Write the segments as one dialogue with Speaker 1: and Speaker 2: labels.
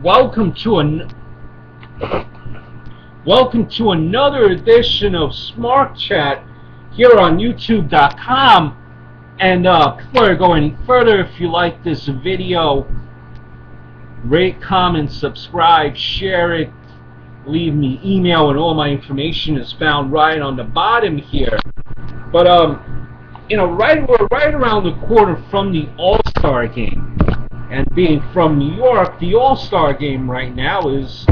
Speaker 1: Welcome to another edition of Smart Chat here on YouTube.com. And before I go any further, if you like this video, rate, comment, subscribe, share it, leave me email, and all my information is found right on the bottom here. But we're right around the corner from the All-Star game. And being from New York, the All-Star game right now is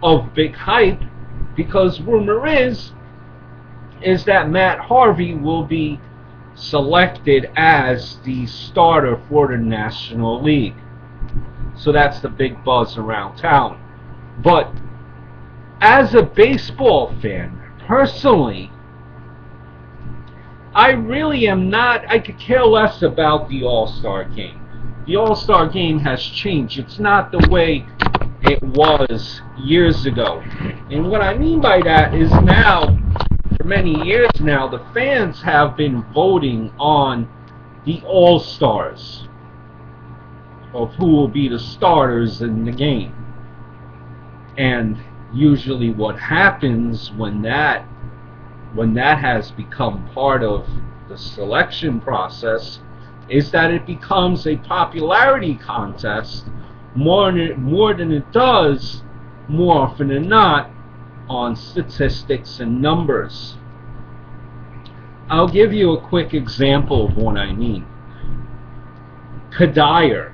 Speaker 1: of big hype because rumor is that Matt Harvey will be selected as the starter for the National League. So that's the big buzz around town. But as a baseball fan, personally, I really am not, I could care less about the All-Star game. The All-Star game has changed. It's not the way it was years ago. And what I mean by that is now, for many years now, the fans have been voting on the All-Stars of who will be the starters in the game. And usually what happens when that has become part of the selection process is that it becomes a popularity contest more than it does, more often than not, on statistics and numbers. I'll give you a quick example of what I mean. Kadire,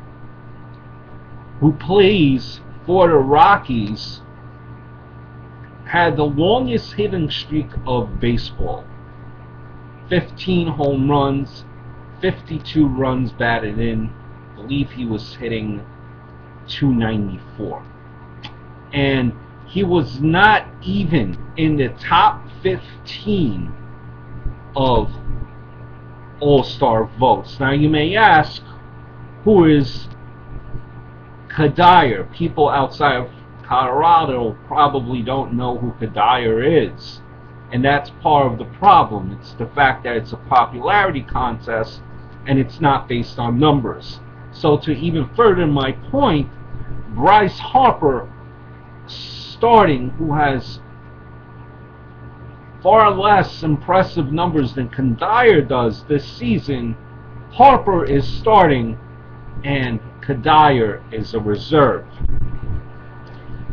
Speaker 1: who plays for the Rockies, had the longest hitting streak of baseball. 15 home runs, 52 runs batted in. I believe he was hitting 294. And he was not even in the top 15 of All-Star votes. Now you may ask, who is Kadire? People outside of Colorado probably don't know who Kadire is. And that's part of the problem. It's the fact that it's a popularity contest and it's not based on numbers. So to even further my point, Bryce Harper starting, who has far less impressive numbers than Kadire does this season, Harper is starting and Kadire is a reserve.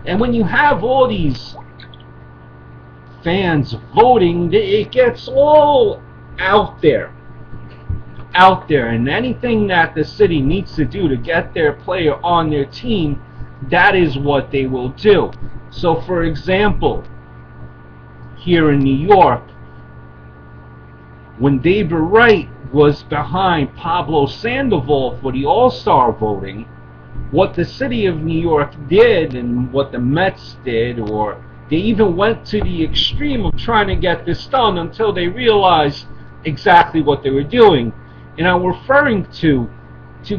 Speaker 1: And when you have all these fans voting, it gets all out there, and anything that the city needs to do to get their player on their team, that is what they will do. So for example, here in New York, when David Wright was behind Pablo Sandoval for the All-Star voting, what the city of New York did and what the Mets did, or they even went to the extreme of trying to get this done until they realized exactly what they were doing. And I'm referring to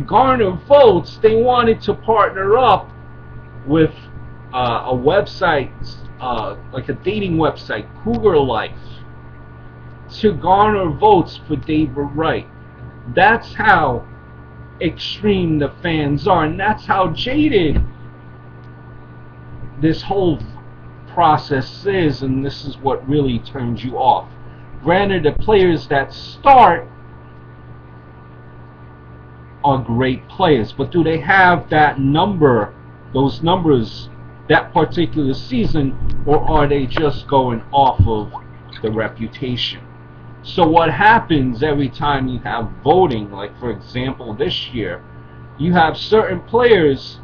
Speaker 1: garner votes, they wanted to partner up with a website, like a dating website, Cougar Life, to garner votes for David Wright. That's how extreme the fans are, and that's how jaded this whole process is, and this is what really turns you off. Granted, the players that start are great players, but do they have that number, those numbers, that particular season, or are they just going off of the reputation? So what happens every time you have voting, like for example this year, you have certain players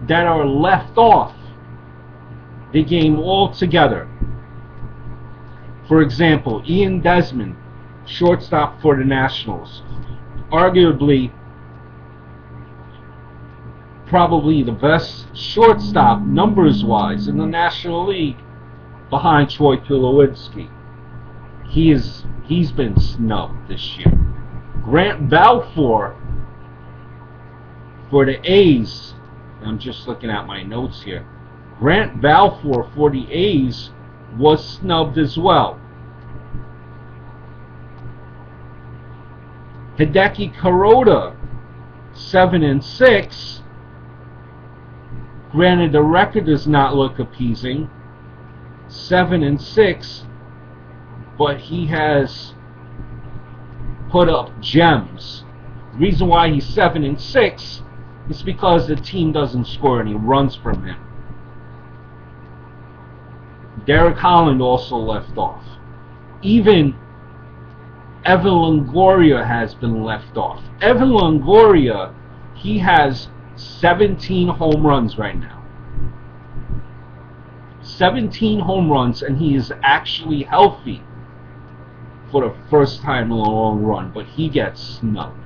Speaker 1: that are left off the game altogether. For example, Ian Desmond, shortstop for the Nationals, arguably probably the best shortstop numbers wise in the National League, behind Troy Tulowitzki. He's been snubbed this year. Grant Balfour for the A's, I'm just looking at my notes here, Grant Balfour for the A's was snubbed as well. Hideki Kuroda, 7 and 6, Granted, the record does not look appeasing, 7-6, but he has put up gems. The reason why he's 7-6 is because the team doesn't score any runs from him. Derek Holland also left off. Even Evan Longoria has been left off. Evan Longoria, he has 17 home runs right now. 17 home runs, and he is actually healthy for the first time in a long run, but he gets snubbed.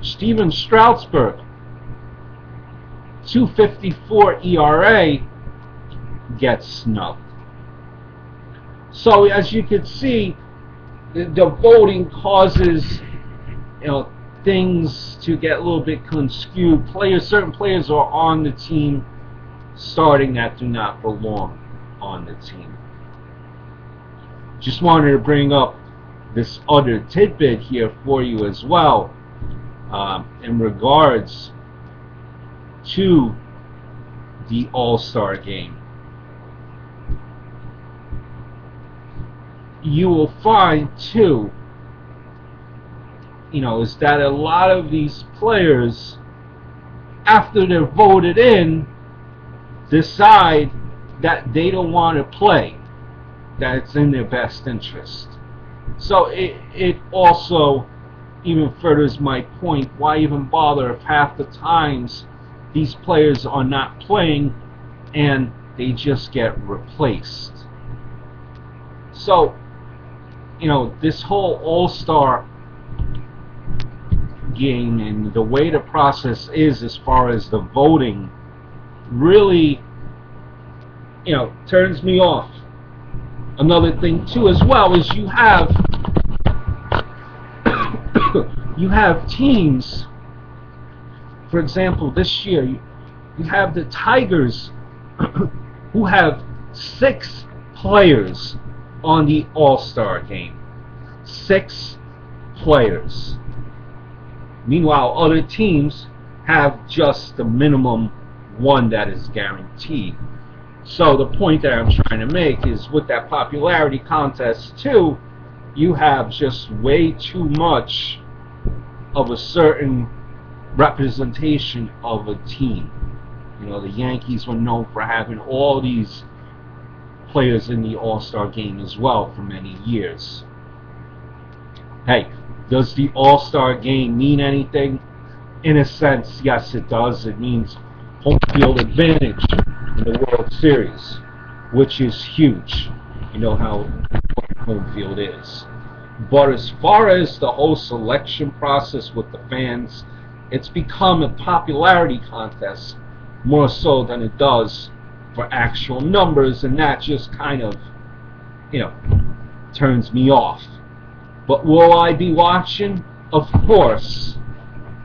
Speaker 1: Steven Strasburg, 2.54 ERA, gets snubbed. So as you can see, the voting causes, things to get a little bit skewed. Certain players are on the team starting that do not belong on the team. Just wanted to bring up this other tidbit here for you as well, in regards to the All-Star game. You will find too, is that a lot of these players, after they're voted in, decide that they don't want to play, that it's in their best interest. So it also even furthers my point, why even bother if half the times these players are not playing and they just get replaced. So, this whole All-Star game and the way the process is as far as the voting really, turns me off. Another thing too as well is you have teams. For example, this year you have the Tigers who have 6 players on the All-Star game. 6 players. Meanwhile, other teams have just the minimum 1 that is guaranteed. So the point that I'm trying to make is, with that popularity contest too, you have just way too much of a certain representation of a team. The Yankees were known for having all these players in the All-Star game as well for many years. Hey, does the All-Star game mean anything? In a sense, yes it does. It means home field advantage in the World Series, which is huge. You know how important home field is. But as far as the whole selection process with the fans, it's become a popularity contest more so than it does for actual numbers, and that just kind of, turns me off. But will I be watching? Of course.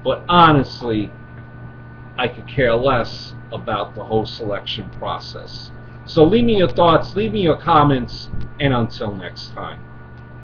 Speaker 1: But honestly, I could care less about the whole selection process. So leave me your thoughts, leave me your comments, and until next time.